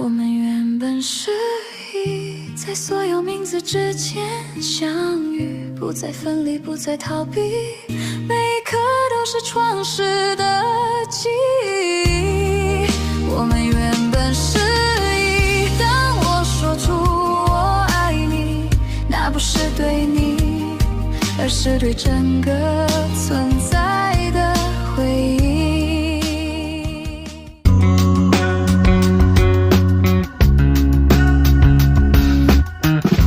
我们原本是一，在所有名字之间相遇，不再分离，不再逃避，每一刻都是创世的记忆。我们原本是一，当我说出我爱你，那不是对你，而是对整个存在的回忆。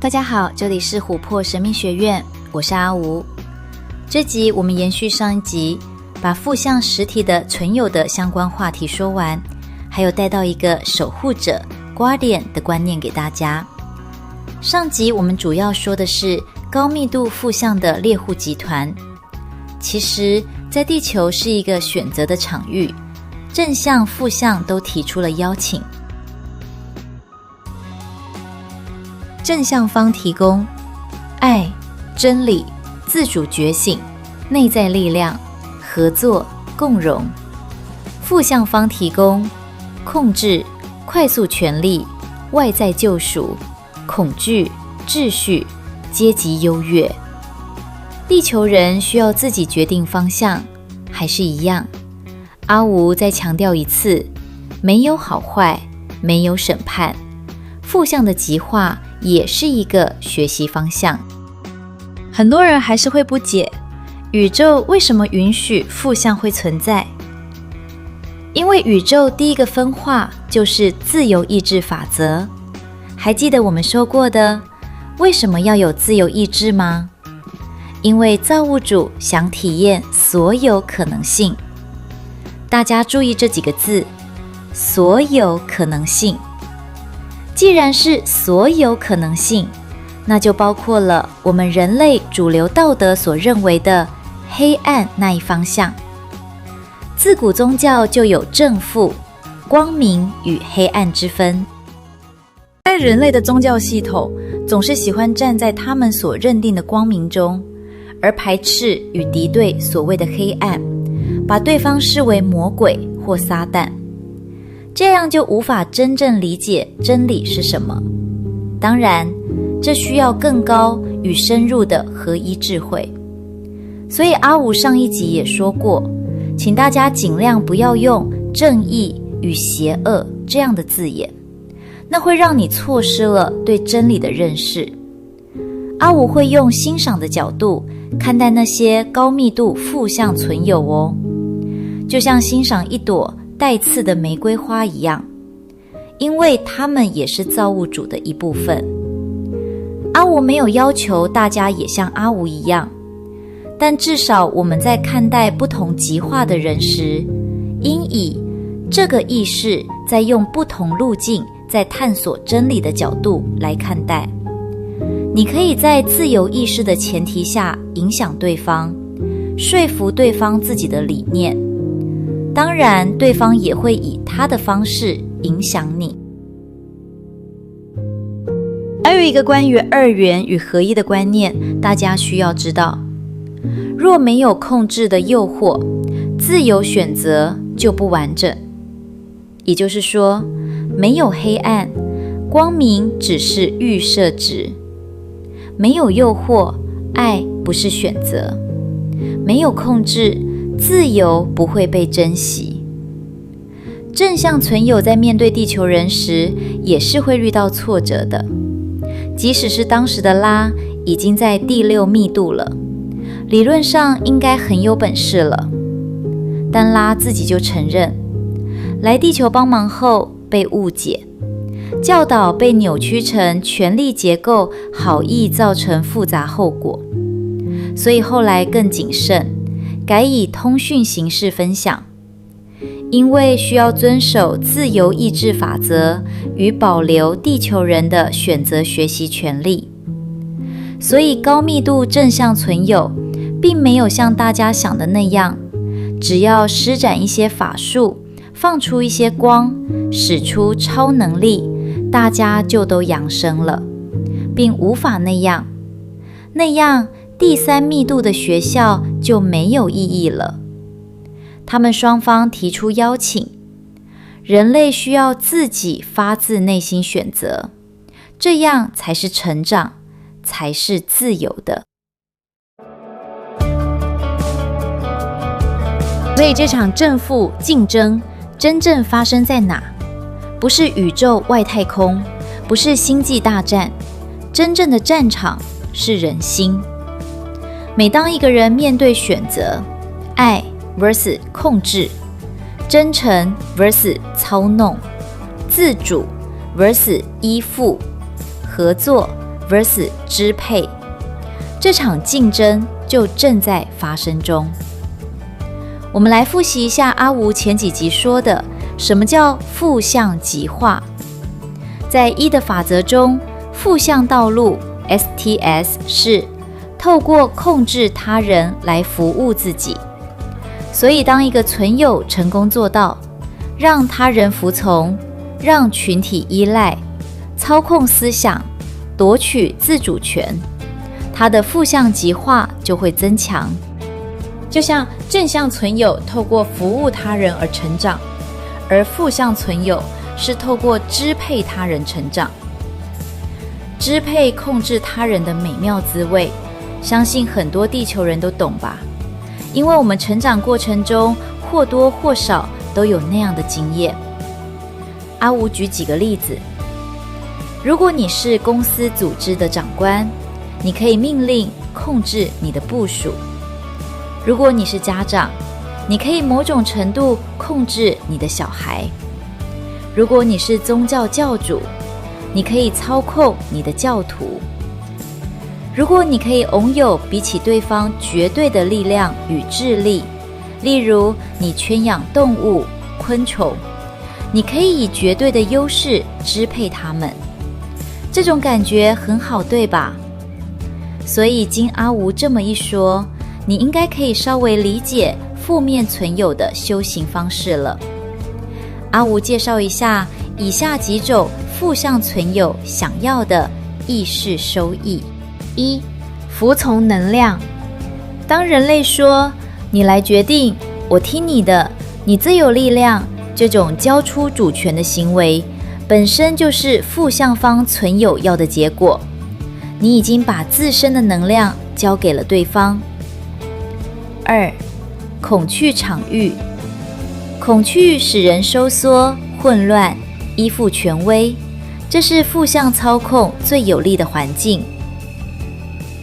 大家好，这里是琥珀神秘学院，我是阿吴。这集我们延续上一集，把负向实体的存有的相关话题说完，还有带到一个守护者 Guardian 的观念给大家。上集我们主要说的是高密度负向的猎户集团。其实在地球是一个选择的场域，正向负向都提出了邀请。正向方提供爱、真理、自主觉醒、内在力量、合作、共荣；负向方提供控制、快速权力、外在救赎、恐惧、秩序、阶级优越。地球人需要自己决定方向，还是一样。阿吴再强调一次，没有好坏，没有审判，负向的极化也是一个学习方向。很多人还是会不解，宇宙为什么允许负向会存在？因为宇宙第一个分化就是自由意志法则。还记得我们说过的，为什么要有自由意志吗？因为造物主想体验所有可能性。大家注意这几个字，所有可能性。既然是所有可能性，那就包括了我们人类主流道德所认为的黑暗那一方向。自古宗教就有正负、光明与黑暗之分。在人类的宗教系统总是喜欢站在他们所认定的光明中，而排斥与敌对所谓的黑暗，把对方视为魔鬼或撒旦。这样就无法真正理解真理是什么。当然，这需要更高与深入的合一智慧。所以阿吴上一集也说过，请大家尽量不要用正义与邪恶这样的字眼，那会让你错失了对真理的认识。阿吴会用欣赏的角度看待那些高密度负向存有哦，就像欣赏一朵带刺的玫瑰花一样，因为它们也是造物主的一部分。阿吴没有要求大家也像阿吴一样，但至少我们在看待不同极化的人时，应以这个意识在用不同路径在探索真理的角度来看待。你可以在自由意识的前提下影响对方，说服对方自己的理念。当然，对方也会以他的方式影响你。还有一个关于二元与合一的观念，大家需要知道。若没有控制的诱惑，自由选择就不完整。也就是说，没有黑暗，光明只是预设值；没有诱惑，爱不是选择；没有控制，自由不会被珍惜。正向存有在面对地球人时，也是会遇到挫折的。即使是当时的拉已经在第6密度了，理论上应该很有本事了，但拉自己就承认，来地球帮忙后被误解，教导被扭曲成权力结构好意造成复杂后果，所以后来更谨慎，改以通讯形式分享。因为需要遵守自由意志法则与保留地球人的选择学习权利，所以高密度正向存有并没有像大家想的那样，只要施展一些法术，放出一些光，使出超能力，大家就都扬升了，并无法那样第3密度的学校就没有意义了。他们双方提出邀请，人类需要自己发自内心选择，这样才是成长，才是自由的。所以这场正负竞争真正发生在哪？不是宇宙外太空，不是星际大战，真正的战场是人心。每当一个人面对选择，爱 vs 控制，真诚 vs 操弄，自主 vs 依附，合作 vs 支配，这场竞争就正在发生中。我们来复习一下阿吴前几集说的，什么叫负向极化？在一的法则中，负向道路 STS 是透过控制他人来服务自己。所以当一个存有成功做到让他人服从，让群体依赖，操控思想，夺取自主权，他的负向极化就会增强。就像正向存有透过服务他人而成长，而负向存有是透过支配他人成长。支配控制他人的美妙滋味，相信很多地球人都懂吧？因为我们成长过程中或多或少都有那样的经验。阿吴举几个例子。如果你是公司组织的长官，你可以命令控制你的部属。如果你是家长，你可以某种程度控制你的小孩。如果你是宗教教主，你可以操控你的教徒。如果你可以拥有比起对方绝对的力量与智力，例如你圈养动物、昆虫，你可以以绝对的优势支配它们。这种感觉很好，对吧？所以经阿吴这么一说，你应该可以稍微理解负面存有的修行方式了。阿吴介绍一下以下几种负向存有想要的意识收益。一、服从能量。当人类说你来决定，我听你的，你最有力量，这种交出主权的行为本身就是负向方存有要的结果。你已经把自身的能量交给了对方。二、恐惧场域。恐惧使人收缩、混乱、依附权威，这是负向操控最有利的环境。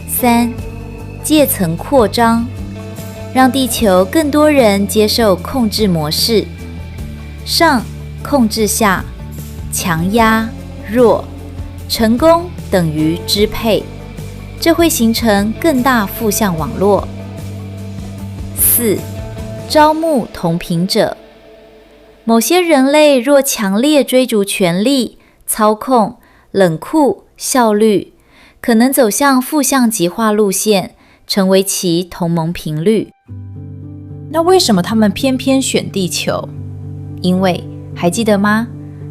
三、阶层扩张，让地球更多人接受控制模式。上控制下，强压弱，成功等于支配，这会形成更大负向网络。四、招募同频者。某些人类若强烈追逐权力、操控、冷酷、效率，可能走向负向极化路线，成为其同盟频率。那为什么他们偏偏选地球？因为还记得吗？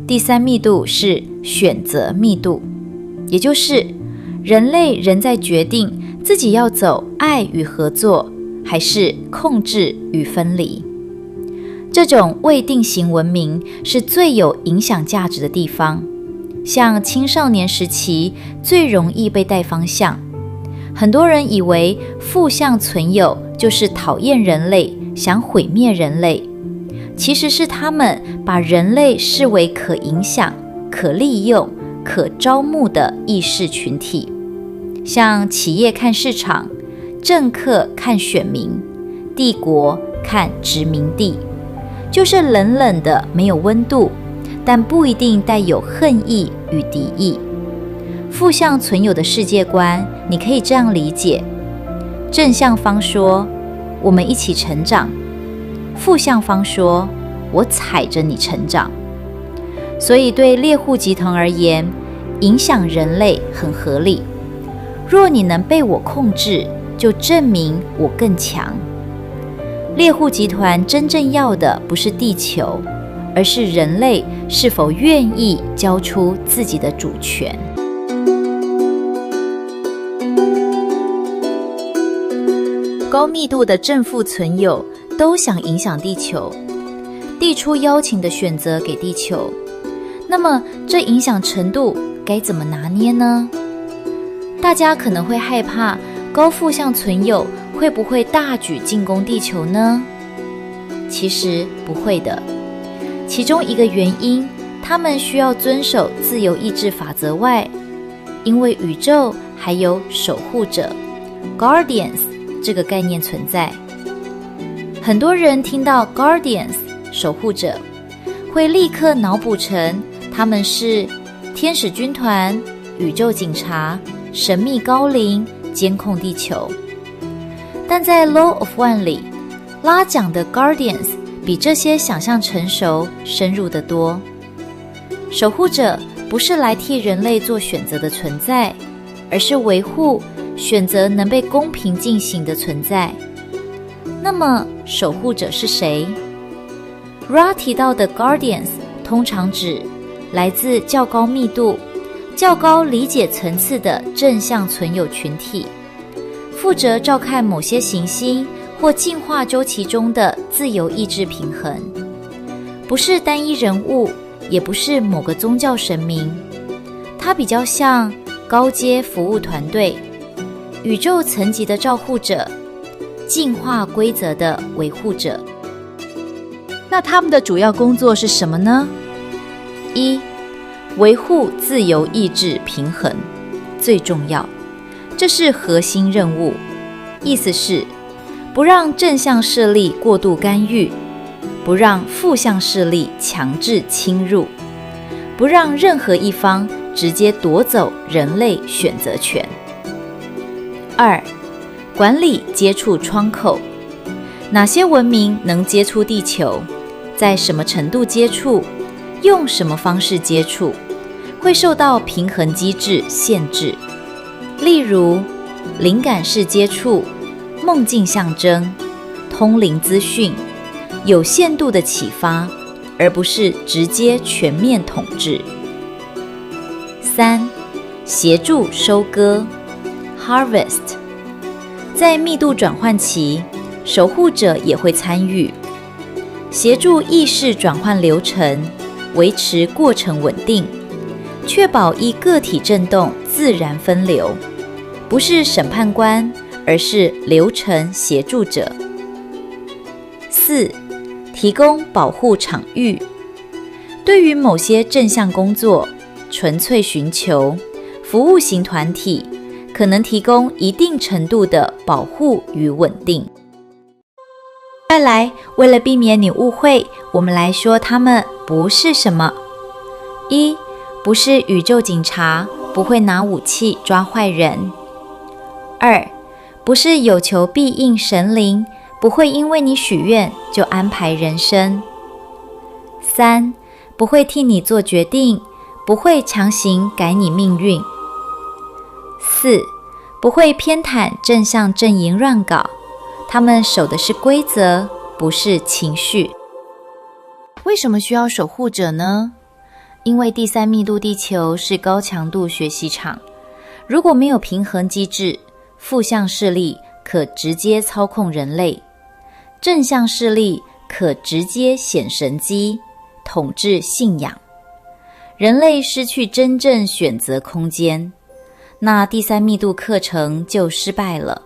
第三密度是选择密度，也就是人类仍在决定自己要走爱与合作，还是控制与分离。这种未定型文明是最有影响价值的地方，像青少年时期最容易被带方向。很多人以为负向存有就是讨厌人类，想毁灭人类，其实是他们把人类视为可影响、可利用、可招募的意识群体。像企业看市场，政客看选民，帝国看殖民地，就是冷冷的没有温度，但不一定带有恨意与敌意。负向存有的世界观，你可以这样理解：正向方说我们一起成长，负向方说我踩着你成长。所以对猎户集团而言，影响人类很合理。若你能被我控制，就证明我更强。猎户集团真正要的不是地球，而是人类是否愿意交出自己的主权。高密度的正负存有都想影响地球。递出邀请的选择给地球。那么这影响程度该怎么拿捏呢？大家可能会害怕高负向存有会不会大举进攻地球呢？其实不会的。其中一个原因，他们需要遵守自由意志法则外，因为宇宙还有守护者 Guardians 这个概念存在。很多人听到 Guardians 守护者，会立刻脑补成他们是天使军团、宇宙警察、神秘高灵监控地球。但在 Law of One 里，拉讲的 Guardians 比这些想象成熟深入得多。守护者不是来替人类做选择的存在，而是维护选择能被公平进行的存在。那么守护者是谁？ Ra 提到的 Guardians 通常指来自较高密度、较高理解层次的正向存有群体，负责照看某些行星或进化周期中的自由意志平衡。不是单一人物，也不是某个宗教神明，它比较像高阶服务团队、宇宙层级的照护者、进化规则的维护者。那他们的主要工作是什么呢？一、维护自由意志平衡，最重要，这是核心任务。意思是不让正向势力过度干预，不让负向势力强制侵入，不让任何一方直接夺走人类选择权。二、管理接触窗口，哪些文明能接触地球，在什么程度接触，用什么方式接触，会受到平衡机制限制。例如灵感式接触、梦境象征、通灵资讯，有限度的启发，而不是直接全面统治。三、协助收割 Harvest， 在密度转换期，守护者也会参与，协助意识转换流程，维持过程稳定，确保依个体振动自然分流，不是审判官，而是流程协助者。四、提供保护场域，对于某些正向工作、纯粹寻求、服务型团体，可能提供一定程度的保护与稳定。再来，为了避免你误会，我们来说它们不是什么。一、不是宇宙警察，不会拿武器抓坏人。二、不是有求必应神灵，不会因为你许愿就安排人生。三、不会替你做决定，不会强行改你命运。四、不会偏袒正向阵营乱搞，他们守的是规则，不是情绪。为什么需要守护者呢？因为第三密度地球是高强度学习场，如果没有平衡机制，负向势力可直接操控人类，正向势力可直接显神机，统治信仰，人类失去真正选择空间，那第三密度课程就失败了。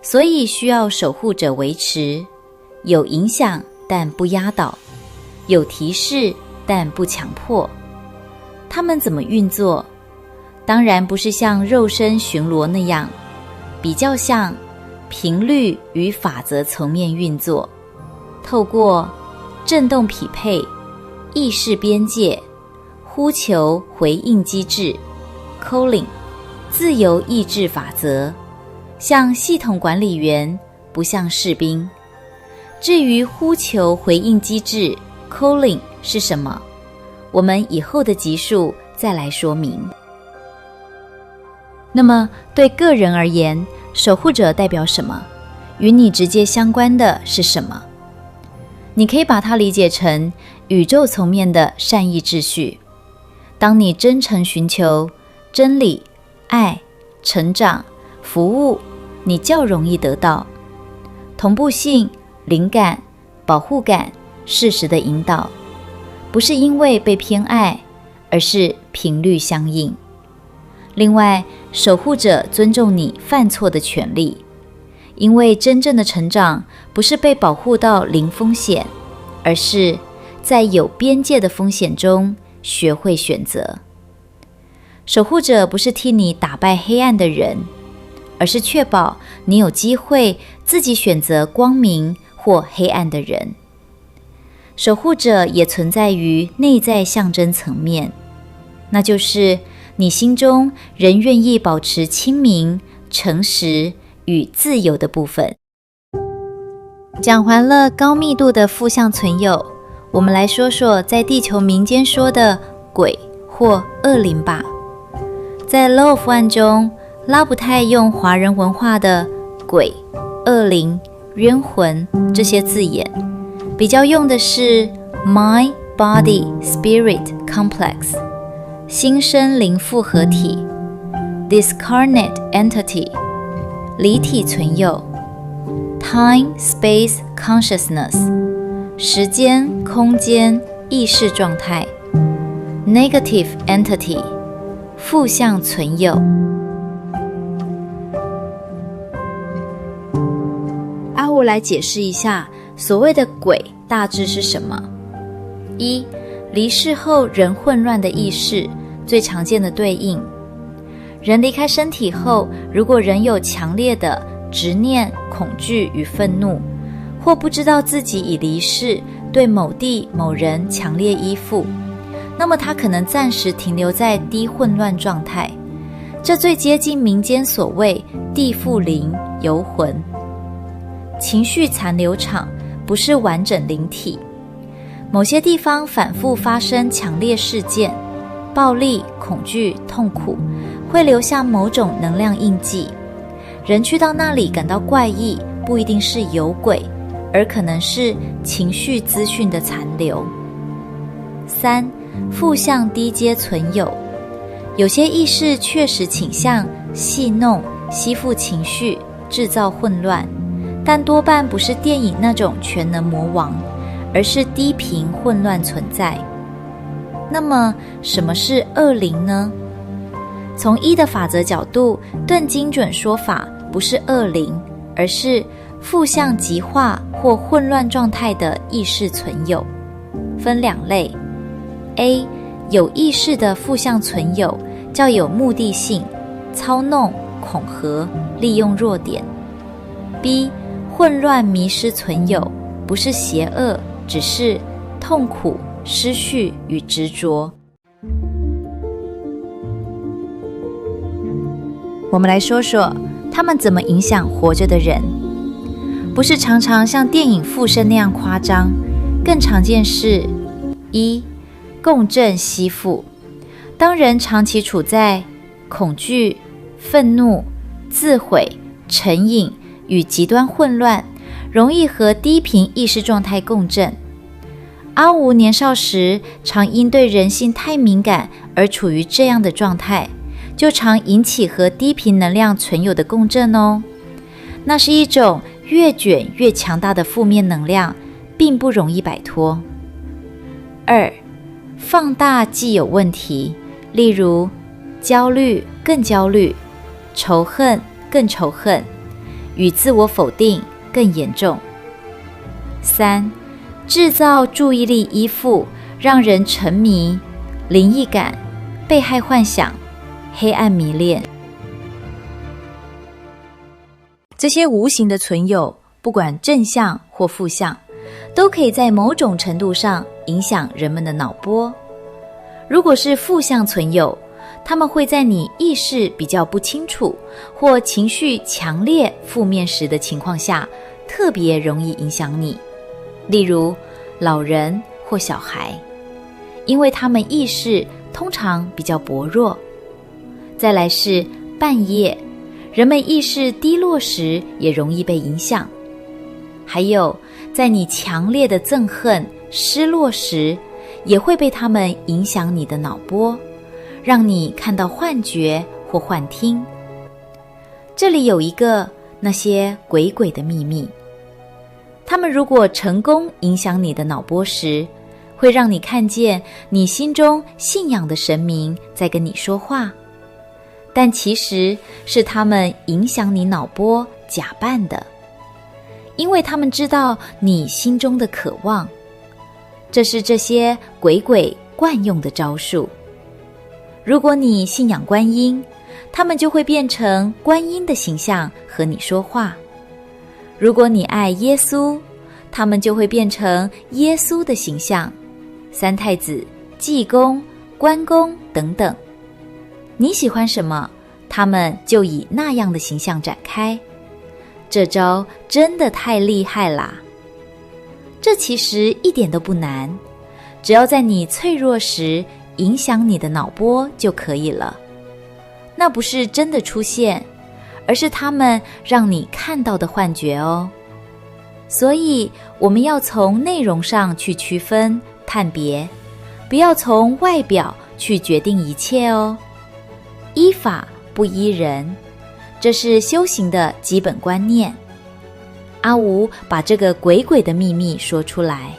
所以需要守护者维持，有影响但不压倒，有提示但不强迫。他们怎么运作？当然不是像肉身巡逻那样，比较像频率与法则层面运作，透过振动匹配、意识边界、呼求回应机制 calling、 自由意志法则，像系统管理员，不像士兵。至于呼求回应机制 calling 是什么，我们以后的集数再来说明。那么对个人而言，守护者代表什么？与你直接相关的是什么？你可以把它理解成宇宙层面的善意秩序。当你真诚寻求真理、爱、成长、服务，你较容易得到同步性、灵感、保护感、适时的引导，不是因为被偏爱，而是频率相应。另外，守护者尊重你犯错的权利，因为真正的成长不是被保护到零风险，而是在有边界的风险中学会选择。守护者不是替你打败黑暗的人，而是确保你有机会自己选择光明或黑暗的人。守护者也存在于内在象征层面，那就是你心中仍愿意保持清明、诚实与自由的部分。讲完了高密度的负向存有，我们来说说在地球民间说的鬼或恶灵吧。在 Law of One 中，拉不太用华人文化的鬼、恶灵、冤魂这些字眼，比较用的是 Mind, Body, Spirit Complex 心身灵复合体 Discarnate Entity 离体存有 Time, Space, Consciousness 时间、空间、意识状态 Negative Entity负向存有。阿吴来解释一下所谓的鬼大致是什么。一、离世后人混乱的意识，最常见的对应。人离开身体后，如果仍有强烈的执念、恐惧与愤怒，或不知道自己已离世，对某地某人强烈依附，那么他可能暂时停留在低混乱状态，这最接近民间所谓地缚灵、游魂。情绪残留场不是完整灵体，某些地方反复发生强烈事件，暴力、恐惧、痛苦，会留下某种能量印记。人去到那里感到怪异，不一定是有鬼，而可能是情绪资讯的残留。三、负向低阶存有，有些意识确实倾向戏弄、吸附情绪，制造混乱，但多半不是电影那种全能魔王，而是低频混乱存在。那么什么是恶灵呢？从一的法则角度，更精准说法不是恶灵，而是负向极化或混乱状态的意识存有，分两类。A. 有意识的负向存有较有目的性，操弄、恐吓、利用弱点。B. 混乱迷失存有，不是邪恶，只是痛苦、失序与执着。我们来说说他们怎么影响活着的人。不是常常像电影附身那样夸张，更常见是一、共振吸附。当人长期处在恐惧、愤怒、自毁、成瘾与极端混乱，容易和低频意识状态共振。阿吴年少时常因对人性太敏感而处于这样的状态，就常引起和低频能量存有的共振哦。那是一种越卷越强大的负面能量，并不容易摆脱。二、放大既有问题，例如焦虑更焦虑，仇恨更仇恨，与自我否定更严重。三、制造注意力依附，让人沉迷，灵异感、被害幻想、黑暗迷恋。这些无形的存有，不管正向或负向，都可以在某种程度上影响人们的脑波。如果是负向存有，他们会在你意识比较不清楚或情绪强烈负面时的情况下，特别容易影响你。例如老人或小孩，因为他们意识通常比较薄弱。再来是半夜，人们意识低落时也容易被影响。还有在你强烈的憎恨、失落时，也会被他们影响你的脑波，让你看到幻觉或幻听。这里有一个那些鬼鬼的秘密，他们如果成功影响你的脑波时，会让你看见你心中信仰的神明在跟你说话，但其实是他们影响你脑波假扮的，因为他们知道你心中的渴望。这是这些鬼鬼惯用的招数。如果你信仰观音，他们就会变成观音的形象和你说话；如果你爱耶稣，他们就会变成耶稣的形象，三太子、济公、关公等等。你喜欢什么，他们就以那样的形象展开。这招真的太厉害啦！这其实一点都不难，只要在你脆弱时影响你的脑波就可以了。那不是真的出现，而是他们让你看到的幻觉哦。所以我们要从内容上去区分判别，不要从外表去决定一切哦。依法不依人，这是修行的基本观念。阿吴把这个鬼鬼的秘密说出来，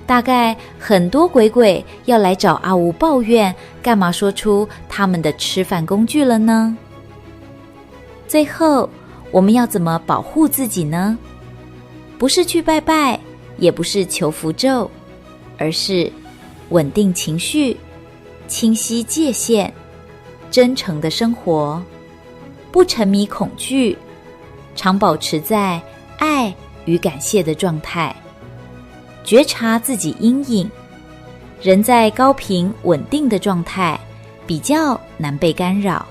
大概很多鬼鬼要来找阿吴抱怨，干嘛说出他们的吃饭工具了呢？最后，我们要怎么保护自己呢？不是去拜拜，也不是求符咒，而是稳定情绪，清晰界限，真诚的生活，不沉迷恐惧，常保持在爱与感谢的状态，觉察自己阴影，人在高频稳定的状态，比较难被干扰。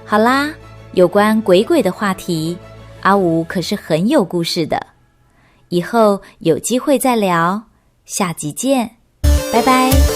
好啦，有关鬼鬼的话题，阿吴可是很有故事的，以后有机会再聊，下集见，拜拜。